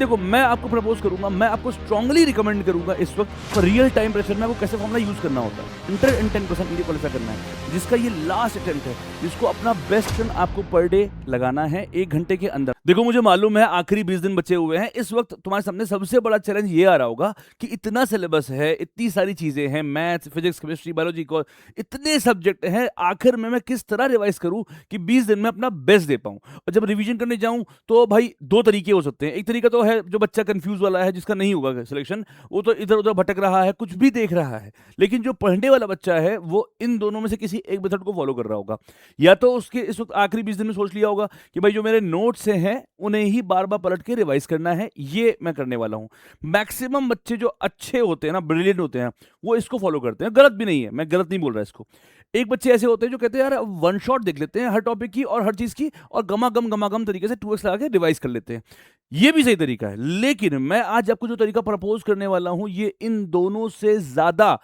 देखो मैं आपको प्रपोज करूंगा, मैं आपको स्ट्रांगली रिकमेंड करूंगा इस वक्त रियल टाइम प्रेशर में आपको कैसे फॉर्मूला यूज करना होता है। इंटर इन 10% इंडिया क्वालिफाई करना है, जिसका ये लास्ट अटेम्प्ट है, जिसको अपना बेस्ट रन आपको पर डे लगाना है 1 घंटे के अंदर। देखो मुझे मालूम है आखिरी 20 दिन बचे हुए हैं, इस वक्त तुम्हारे सामने सबसे बड़ा चैलेंज ये आ रहा होगा कि इतना सिलेबस है, इतनी सारी चीजें हैं, मैथ्स, फिजिक्स, केमिस्ट्री, बायोलॉजी को इतने सब्जेक्ट हैं, आखिर में मैं किस तरह रिवाइज करूं कि 20 दिन में अपना बेस्ट दे पाऊं। और जब रिवीजन करने जाऊं तो भाई 2 तरीके हो सकते हैं। एक तरीका तो है जो बच्चा कंफ्यूज वाला है, जिसका नहीं होगा सिलेक्शन, वो तो इधर उधर भटक रहा है, कुछ भी देख रहा है। लेकिन जो पढ़ने वाला बच्चा है वो इन दोनों में से किसी एक मेथड को फॉलो कर रहा होगा। या तो उसके इस वक्त आखिरी 20 दिन में सोच लिया होगा कि भाई जो मेरे नोट्स हैं उन्हें ही बार बार पलट के रिवाइज करना है, ये मैं करने वाला हूं। मैक्सिमम बच्चे जो अच्छे होते हैं ना, ब्रिलियंट होते हैं, वो इसको फॉलो करते हैं। गलत भी नहीं है, मैं गलत नहीं बोल रहा इसको। एक बच्चे ऐसे होते हैं जो कहते हैं यार वन शॉट देख लेते हैं हर टॉपिक की और हर चीज की, और गमागम तरीके से 2x लगा के रिवाइज कर लेते हैं। ये भी सही तरीका है, लेकिन मैं आज आपको जो तरीका प्रपोज करने वाला हूं ये इन दोनों से ज्यादा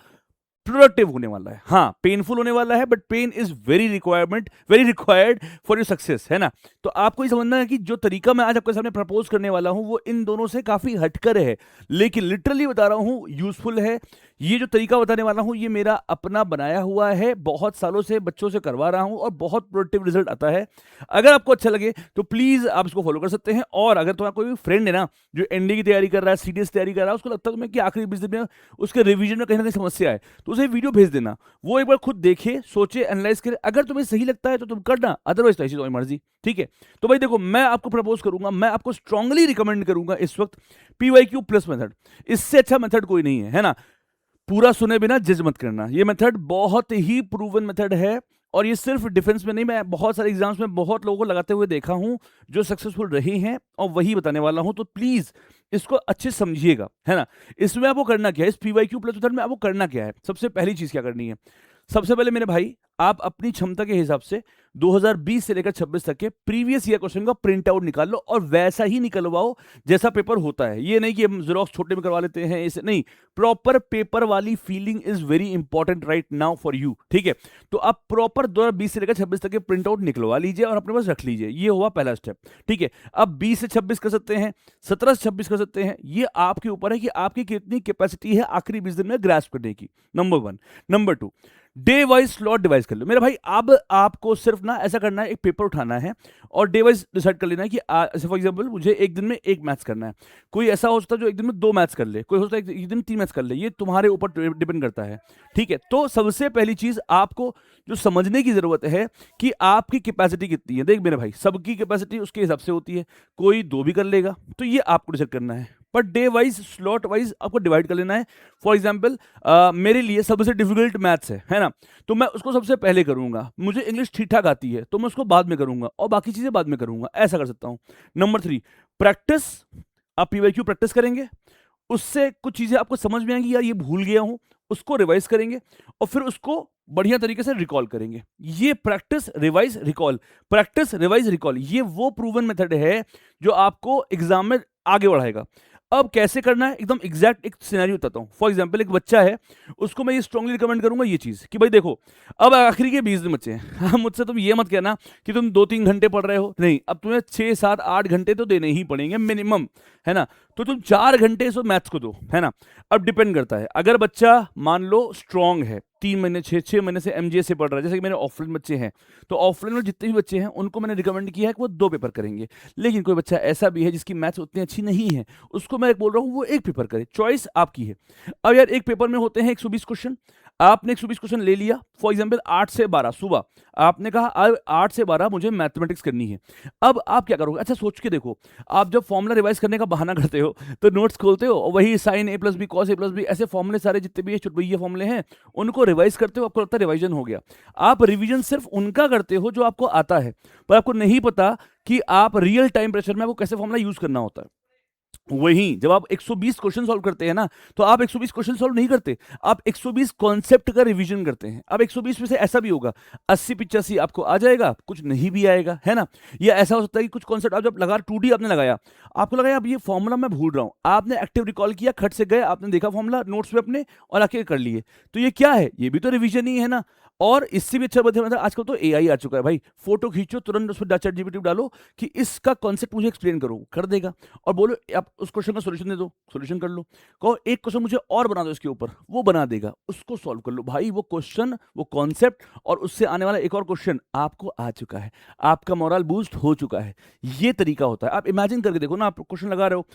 प्रोडक्टिव होने वाला है। हाँ, पेनफुल होने वाला है, but pain is very required for your success, है ना। तो आपको ये समझना है कि जो तरीका मैं आज आपके सामने प्रपोज करने वाला हूं वो इन दोनों से काफी हटकर है, लेकिन लिटरली बता रहा हूं यूजफुल है। ये जो तरीका बताने वाला हूं ये मेरा अपना बनाया हुआ है, बहुत सालों से बच्चों से करवा रहा हूं और बहुत प्रोडक्टिव रिजल्ट आता है। अगर आपको अच्छा लगे तो प्लीज आप इसको फॉलो कर सकते हैं। और अगर तुम्हारा कोई भी फ्रेंड है ना जो एनडी की तैयारी कर रहा है, सीडीएस तैयारी कर रहा है, उसको लगता है तुम्हें कि आखिरी 20 दिन में उसके रिवीजन में कहीं ना कहीं समस्या है, तो उसे वीडियो भेज देना, वो एक बार खुद देखे, सोचे, एनालाइज करे। अगर तुम्हें सही लगता है तो तुम करना, अदरवाइज तो ऐसी तुम्हारी मर्जी, ठीक है। तो भाई देखो मैं आपको प्रपोज करूंगा, मैं आपको स्ट्रांगली रिकमेंड करूंगा इस वक्त PYQ प्लस मेथड। इससे अच्छा मेथड कोई नहीं है ना। पूरा सुने बिना जज मत करना, ये मेथड बहुत ही प्रूवन मेथड है। और ये सिर्फ डिफेंस में नहीं, मैं बहुत सारे एग्जाम्स में बहुत लोगों को लगाते हुए देखा हूं जो सक्सेसफुल रहे हैं, और वही बताने वाला हूं। तो प्लीज इसको अच्छे से समझिएगा, है ना। इसमें आपको करना क्या है, इस PYQ प्लस मेथड में आपको करना क्या है। सबसे पहली चीज क्या करनी है, सबसे पहले मेरे भाई आप अपनी क्षमता के हिसाब से 2020 से लेकर 26 तक के प्रीवियस ईयर क्वेश्चन का प्रिंट आउट निकाल लो और वैसा ही निकलवाओ जैसा पेपर होता है। ये नहीं कि हम जेरोक्स छोटे में करवा लेते हैं, इसे नहीं, प्रॉपर पेपर वाली feeling is very important right now for you, ठीक है। तो आप प्रॉपर 2020 से लेकर 26 तक के प्रिंट आउट निकलवा लीजिए और अपने पास रख लीजिए। ये हुआ पहला स्टेप, ठीक है। अब 20 से 26 कर सकते हैं, 17 से 26 कर सकते हैं, ये आपके ऊपर है कि आपकी कितनी कैपेसिटी है आखिरी 20 दिन में ग्रास्प करने की, number 1। Number 2, day wise slot device कर लो मेरा भाई। अब आपको सिर्फ ना ऐसा करना है, एक पेपर उठाना है और डे वाइज डिसाइड कर लेना है कि फॉर एग्जांपल मुझे एक दिन में 1 मैथ्स करना है। कोई ऐसा हो सकता है जो एक दिन में 2 मैथ्स कर ले, कोई हो सकता है एक दिन 3 मैथ्स कर ले, ये तुम्हारे ऊपर डिपेंड करता है, ठीक है। तो सबसे पहली चीज आपको जो समझने की जरूरत है कि आपकी कैपेसिटी कितनी है। देख मेरे भाई, सबकी कैपेसिटी उसके हिसाब से होती है, कोई 2 भी कर लेगा, तो ये आपको डिसाइड करना है। Per day wise slot wise आपको डिवाइड कर लेना है। फॉर एग्जांपल मेरे लिए सबसे डिफिकल्ट मैथ्स है ना, तो मैं उसको सबसे पहले करूंगा। मुझे इंग्लिश ठीक ठाक आती है तो मैं उसको बाद में करूंगा और बाकी चीजें बाद में करूंगा, ऐसा कर सकता हूं। Number 3, practice. आप PYQ प्रैक्टिस करेंगे, उससे कुछ चीजें आपको समझ में आएंगी, यार ये भूल गया हूं, उसको रिवाइज करेंगे और फिर उसको बढ़िया तरीके से रिकॉल करेंगे। ये practice revise recall, practice revise recall, ये वो प्रूवन मेथड है जो आपको एग्जाम में आगे बढ़ाएगा। अब कैसे करना है, एकदम एग्जैक्ट एक सिनेरियो बताता हूं। फॉर एग्जांपल एक बच्चा है, उसको मैं ये स्ट्रांगली रिकमेंड करूंगा ये चीज कि भाई देखो अब आखिरी के 20 दिन बच्चे हैं, मुझसे तुम ये मत कहना कि तुम 2-3 घंटे पढ़ रहे हो, नहीं, अब तुम्हें 6-7-8 घंटे तो देने ही पड़ेंगे मिनिमम, है ना। तो तुम 4 घंटे इस मैथ्स को दो, है ना। अब डिपेंड करता है, अगर बच्चा मान लो स्ट्रांग है, 3 महीने 6 महीने से MGS से पढ़ रहा है, जैसे कि मेरे ऑफलाइन बच्चे हैं, तो ऑफलाइन में जितने भी बच्चे हैं उनको मैंने रिकमेंड किया है कि वो 2 पेपर करेंगे। लेकिन कोई बच्चा ऐसा भी है जिसकी मैथ्स उतनी अच्छी नहीं है, उसको मैं बोल रहा हूँ वो 1 पेपर करे, चॉइस आपकी है। अब यार एक पेपर में होते हैं 120 क्वेश्चन, आपने 120 क्वेश्चन ले लिया। फॉर एग्जांपल 8 से 12 सुबह आपने कहा अब 8 से 12 मुझे मैथमेटिक्स करनी है। अब आप क्या करोगे, अच्छा सोच के देखो, आप जब फॉर्मूला रिवाइज करने का बहाना करते हो तो नोट्स खोलते हो और वही sign A + B cos A + B ऐसे फॉर्मूले सारे जितने भी चुटभैया फॉर्मूले हैं उनको रिवाइज करते हो, आपको लगता है रिवाइजन हो गया। आप रिवीजन सिर्फ उनका करते हो जो आपको आता है, पर आपको नहीं पता कि आप रियल टाइम प्रेशर में आपको कैसे फॉर्मूला यूज करना होता है। वहीं जब आप 120 क्वेश्चन सॉल्व करते हैं ना, तो आप 120 क्वेश्चन सॉल्व नहीं करते, आप 120 कॉन्सेप्ट का रिवीजन करते हैं। अब 120 में से ऐसा भी होगा 80-85 आपको आ जाएगा, कुछ नहीं भी आएगा, है ना। या ऐसा हो सकता है कि कुछ कॉन्सेप्ट आप जब लगा 2D आपने लगाया, आपको लगा अब ये फॉर्मूला मैं भूल रहा हूं, आपने एक्टिव रिकॉल किया, खट से गए, आपने देखा फॉर्मूला नोट्स पे अपने और आके कर लिए, तो ये क्या है, ये भी तो रिवीजन ही है ना। और इससे भी अच्छा मतलब आजकल तो AI आ चुका है भाई, फोटो खींचो तुरंत उस पर ChatGPT डालो कि इसका कॉन्सेप्ट मुझे एक्सप्लेन करो, कर देगा। और बोलो आप उस क्वेश्चन का सॉल्यूशन दे दो, सॉल्यूशन कर लो। कहो एक क्वेश्चन मुझे और बना दो इसके ऊपर, वो बना देगा, उसको सॉल्व कर लो। भाई वो क्वेश्चन, वो कॉन्सेप्ट और उससे आने वाला एक और क्वेश्चन आपको आ चुका है, आपका मोरल बूस्ट हो चुका है। ये तरीका होता है। आप इमेजिन करके देखो ना, आप क्वेश्चन लगा रहे हो,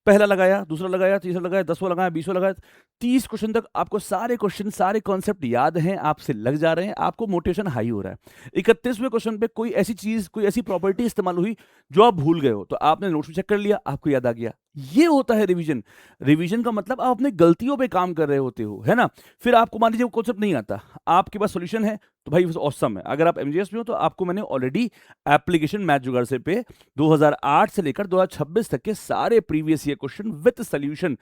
पहला लगाया, दूसरा लगाया, तीसरा लगाया, 10वां लगाया, 20वां लगाया, 30 क्वेश्चन तक आपको सारे क्वेश्चन, सारे कॉन्सेप्ट याद हैं, आपसे लग जा रहे हैं, आपको मोटिवेशन हाई हो रहा है। 31वें क्वेश्चन पे कोई ऐसी चीज, कोई ऐसी प्रॉपर्टी इस्तेमाल हुई जो आप भूल गए हो, तो आपने नोट्स में चेक कर लिया, आपको याद आ गया। ये होता है रिवीजन। रिवीजन का मतलब आप अपनी गलतियों पे काम कर रहे होते हो, है ना। फिर आपको मान लीजिए वो कॉन्सेप्ट नहीं आता, आपके पास सोल्यूशन है, तो भाई ऑसम है। अगर आप एमजीएस में हो तो आपको मैंने ऑलरेडी एप्लीकेशन मैथ जुगाड़ से पे 2008 से लेकर 2026 तक के सारे previous year question with solution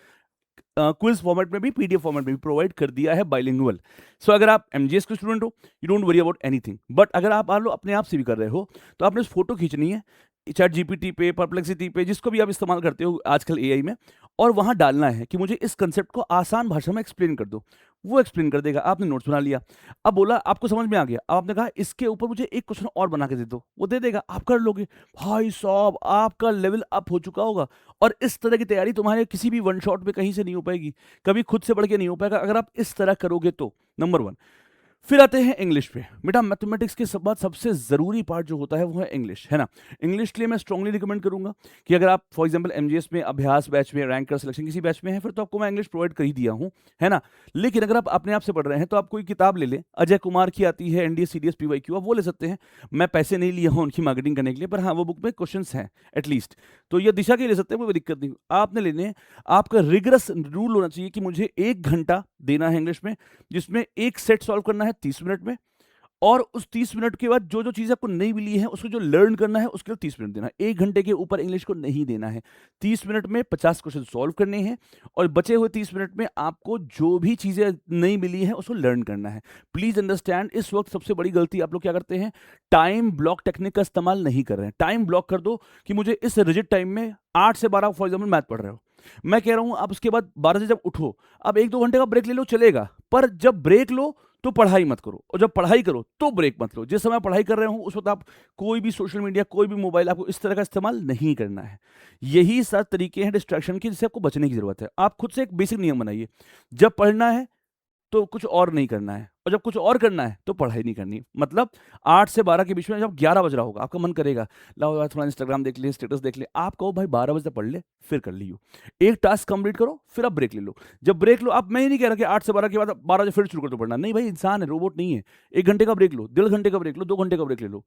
quiz format में भी, पीडीएफ फॉर्मेट में भी प्रोवाइड कर दिया है, बाइलिंगुअल। सो अगर आप एमजीएस के स्टूडेंट हो, you don't worry about anything. But अगर आप मान लो अपने आप से भी कर रहे हो, तो आपने फोटो खींचनी है चैट जीपीटी पे, परप्लेक्सिटी पे, जिसको भी आप इस्तेमाल करते हो आजकल एआई में, और वहां डालना है कि मुझे इस कंसेप्ट को आसान भाषा में एक्सप्लेन कर दो। वो एक्सप्लेन कर देगा। आपने नोट्स बना लिया, अब बोला आपको समझ में आ गया, अब आपने कहा इसके ऊपर मुझे एक क्वेश्चन और बना के दे दो, वो दे देगा, आप कर लोगे। भाई साहब आपका लेवल अप हो चुका होगा। और इस तरह की तैयारी तुम्हारे किसी भी वन शॉट में कहीं से नहीं हो पाएगी, कभी खुद से बढ़ के नहीं हो पाएगा अगर आप इस तरह करोगे तो। नंबर 1। फिर आते हैं इंग्लिश पे। बेटा मैथमेटिक्स के बाद सबसे ज़रूरी पार्ट जो होता है वो है इंग्लिश, है ना। इंग्लिश के लिए मैं स्ट्रांगली रिकमेंड करूंगा कि अगर आप फॉर एग्जांपल एमजीएस में, अभ्यास बैच में, रैंकर सिलेक्शन किसी बैच में है, फिर तो आपको मैं इंग्लिश प्रोवाइड कर ही दिया हूँ, है ना। लेकिन अगर आप अपने आप से पढ़ रहे हैं तो आप कोई किताब ले लें, अजय कुमार की आती है एनडीए सीडीएस पीवाईक्यू, आप वो ले सकते हैं। मैं पैसे नहीं लिया हूँ उनकी मार्केटिंग करने के लिए, पर हाँ वो बुक में क्वेश्चन हैं एटलीस्ट, तो ये दिशा के ले सकते हैं, कोई दिक्कत नहीं। आपने लेने, आपका रिगरस रूल होना चाहिए कि मुझे 1 घंटा देना है इंग्लिश में, जिसमें एक सेट सॉल्व करना है 30 मिनट में, और उस 30 मिनट के बाद जो जो चीज़ आपको नहीं मिली है उसको जो लर्न करना है उसके लिए 30 मिनट देना है। 1 घंटे के ऊपर इंग्लिश को नहीं देना है। 30 मिनट में 50 क्वेश्चन सॉल्व करने हैं, और बचे हुए 30 मिनट में आपको जो भी चीज़ें नहीं मिली हैं उसको लर्न करना है। प्लीज़ अंडरस्टैंड, इस वक्त सबसे बड़ी गलती आप लोग क्या करते हैं, टाइम ब्लॉक टेक्निक का इस्तेमाल नहीं कर रहे हैं। टाइम ब्लॉक कर दो कि मुझे इस रिजिड टाइम में 8 से 12 फॉर एग्जाम्पल मैथ पढ़ रहे हो, मैं कह रहा हूँ आप उसके बाद 12 से जब उठो, अब 1-2 घंटे का ब्रेक ले लो चलेगा, पर जब ब्रेक लो तो पढ़ाई मत करो, और जब पढ़ाई करो तो ब्रेक मत लो। जिस समय पढ़ाई कर रहे हो उस वक्त आप कोई भी सोशल मीडिया, कोई भी मोबाइल, आपको इस तरह का इस्तेमाल नहीं करना है। यही 7 तरीके हैं डिस्ट्रैक्शन के, जिससे आपको बचने की जरूरत है। आप खुद से एक बेसिक नियम बनाइए, जब पढ़ना है तो कुछ और नहीं करना है, और जब कुछ और करना है तो पढ़ाई नहीं करनी। मतलब 8 से 12 के बीच में जब 11 बज रहा होगा, आपका मन करेगा लाओ यार थोड़ा इंस्टाग्राम देख ले, स्टेटस देख ले, आप कहो भाई 12 बजे तक पढ़ ले, फिर कर लियो। एक टास्क कंप्लीट करो, फिर आप ब्रेक ले लो। जब ब्रेक लो, अब मैं ही नहीं कह रहा कि 8 से 12 के बाद 12 बजे फिर शुरू कर दो पढ़ना, नहीं भाई, इंसान है, रोबोट नहीं है। 1 घंटे का ब्रेक लो, 1.5 घंटे का ब्रेक लो, 2 घंटे का ब्रेक ले लो,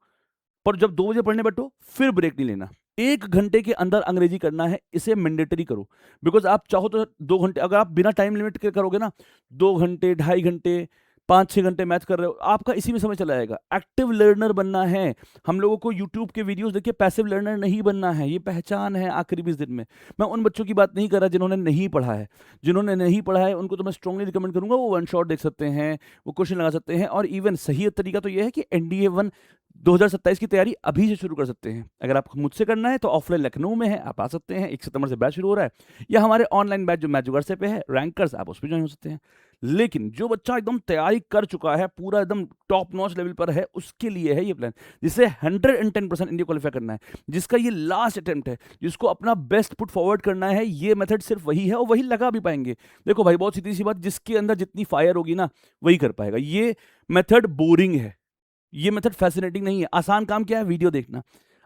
पर जब 2 बजे पढ़ने बैठो फिर ब्रेक नहीं लेना। 1 घंटे के अंदर अंग्रेजी करना है, इसे मैंडेटरी करो। बिकॉज आप चाहो तो 2 घंटे, अगर आप बिना टाइम लिमिट के करोगे ना, 2 घंटे, 2.5 घंटे, 5-6 घंटे मैथ कर रहे हो, आपका इसी में समय चला जाएगा। एक्टिव लर्नर बनना है हम लोगों को। यूट्यूब के वीडियोस देखिए, पैसिव लर्नर नहीं बनना है, ये पहचान है आखिरी 20 दिन में। मैं उन बच्चों की बात नहीं कर रहा जिन्होंने नहीं पढ़ा है। जिन्होंने नहीं पढ़ा है उनको तो मैं स्ट्रांगली रिकमेंड करूंगा, वो वन शॉट देख सकते हैं, वो क्वेश्चन लगा सकते हैं। और इवन सही तरीका तो यह है कि एनडीए 1 2027 की तैयारी अभी से शुरू कर सकते हैं। अगर आप मुझसे करना है तो ऑफलाइन लखनऊ में है, आप आ सकते हैं, 1 सितंबर से बैच शुरू हो रहा है, या हमारे ऑनलाइन बैच जो मैथ जुगाड़ से पे है, रैंकर्स, आप उस पर ज्वाइन हो सकते हैं। लेकिन जो बच्चा एकदम तैयारी कर चुका है, पूरा एकदम टॉप नॉच लेवल पर है, उसके लिए है ये प्लान, जिसे 110% इंडिया क्वालिफाई करना है, जिसका ये लास्ट अटेम्प्ट है, जिसको अपना बेस्ट पुट फॉरवर्ड करना है। ये मेथड सिर्फ वही है और वही लगा भी पाएंगे। देखो भाई, बहुत सीधी सी बात, जिसके अंदर जितनी फायर होगी ना वही कर पाएगा। ये मेथड बोरिंग है, ये मेथड फैसिनेटिंग नहीं है। आसान काम क्या है, वीडियो देखना।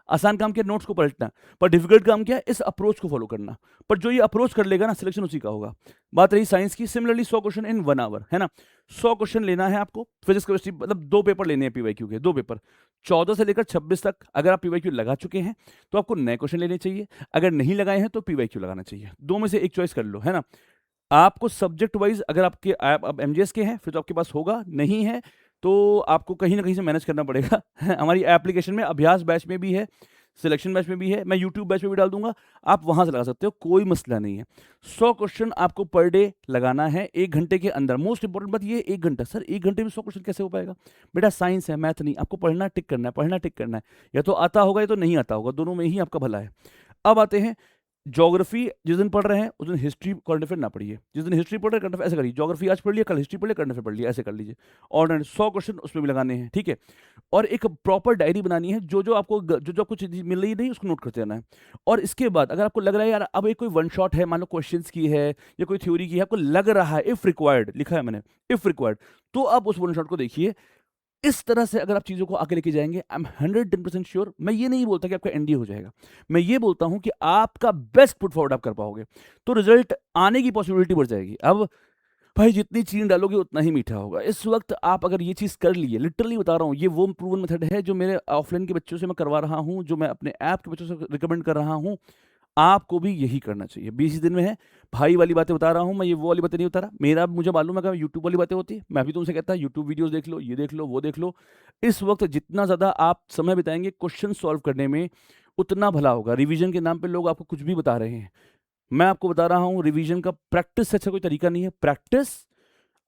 आसान काम क्या है, नोट्स को पलटना। पर डिफिकल्ट काम क्या है, इस अप्रोच को फॉलो करना। पर जो ये अप्रोच कर लेगा ना, सिलेक्शन उसी का होगा। बात रही साइंस की, सिमिलरली 100 क्वेश्चन इन 1 आवर, है ना। 100 क्वेश्चन लेना है आपको, फिजिक्स केमिस्ट्री, मतलब 2 पेपर लेने हैं पीवाईक्यू के, 2 पेपर 14 से लेकर 26 तक। अगर आप पीवाईक्यू लगा चुके हैं तो आपको नए क्वेश्चन लेने चाहिए, अगर नहीं लगाए हैं तो पीवाईक्यू लगाना चाहिए। 2 में से एक चॉइस कर लो, है ना। आपको सब्जेक्ट वाइज, अगर आपके आप एमजीएस के हैं फिर तो आपके पास होगा, नहीं है तो आपको कहीं ना कहीं से मैनेज करना पड़ेगा। हमारी एप्लीकेशन में अभ्यास बैच में भी है, सिलेक्शन बैच में भी है, मैं यूट्यूब बैच में भी डाल दूंगा, आप वहां से लगा सकते हो, कोई मसला नहीं है। 100 क्वेश्चन आपको पर डे लगाना है 1 घंटे के अंदर। मोस्ट इंपॉर्टेंट बात ये, 1 घंटा, सर 1 घंटे में 100 क्वेश्चन कैसे हो पाएगा? बेटा साइंस है, मैथ नहीं, आपको पढ़ना टिक करना है, पढ़ना टिक करना है। या तो आता होगा या तो नहीं आता होगा, दोनों में ही आपका भला है। अब आते हैं ज्योग्राफी जिस दिन पढ़ रहे हैं उस दिन हिस्ट्री करंट अफेयर ना पढ़िए, जिस दिन हिस्ट्री पढ़ रहे हैं करंट अफेयर ऐसे करिए, ज्योग्राफी आज पढ़ लिया, कल हिस्ट्री पढ़ लिया, करंट अफेयर पढ़ लिया, ऐसे कर लीजिए। और 100 क्वेश्चन उसमें भी लगाने हैं, ठीक है। और एक प्रॉपर डायरी बनानी है, जो जो आपको चीज़ मिल रही नहीं उसको नोट करते रहना है। और इसके बाद अगर आपको लग रहा है यार अब एक कोई वन शॉट है, मान लो क्वेश्चंस की है या कोई थ्योरी की है, आपको लग रहा है इफ रिक्वायर्ड, लिखा है मैंने इफ रिक्वायर्ड, तो आप उस वन शॉट को देखिए। इस तरह से अगर आप चीज़ों को आगे लेके जाएंगे, आई एम 110% श्योर, मैं ये नहीं बोलता कि आपका एनडीए हो जाएगा, मैं ये बोलता हूं कि आपका बेस्ट फुट फॉरवर्ड आप कर पाओगे, तो रिजल्ट आने की पॉसिबिलिटी बढ़ जाएगी। अब भाई जितनी चीनी डालोगे उतना ही मीठा होगा। इस वक्त आप अगर ये चीज़ कर लिए, लिटरली बता रहा हूँ, ये वो प्रूवन मेथड है जो मेरे ऑफलाइन के बच्चों से मैं करवा रहा हूँ, जो मैं अपने ऐप के बच्चों से रिकमेंड कर रहा हूँ। आपको भी यही करना चाहिए। 20 दिन में है, भाई वाली बातें बता रहा हूँ मैं, ये वो वाली बातें नहीं बता रहा। मेरा मुझे मालूम है कि यूट्यूब वाली बातें होती है, मैं भी तुमसे कहता यूट्यूब वीडियोस देख लो, ये देख लो, वो देख लो। इस वक्त जितना ज़्यादा आप समय बिताएंगे क्वेश्चन सॉल्व करने में, उतना भला होगा। रिवीजन के नाम पे लोग आपको कुछ भी बता रहे हैं, मैं आपको बता रहा हूँ रिवीजन का प्रैक्टिस से अच्छा कोई तरीका नहीं है। प्रैक्टिस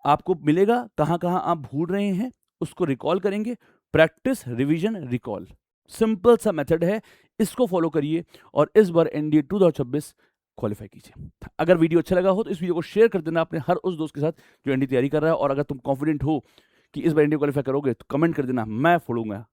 आपको मिलेगा, कहाँ कहाँ आप भूल रहे हैं उसको रिकॉल करेंगे। प्रैक्टिस, रिवीजन, रिकॉल, सिंपल सा मेथड है, इसको फॉलो करिए और इस बार एनडीए 2026 क्वालिफाई कीजिए। अगर वीडियो अच्छा लगा हो तो इस वीडियो को शेयर कर देना अपने हर उस दोस्त के साथ जो एनडीए तैयारी कर रहा है। और अगर तुम कॉन्फिडेंट हो कि इस बार एनडीए क्वालिफाई करोगे तो कमेंट कर देना, मैं फोड़ूंगा।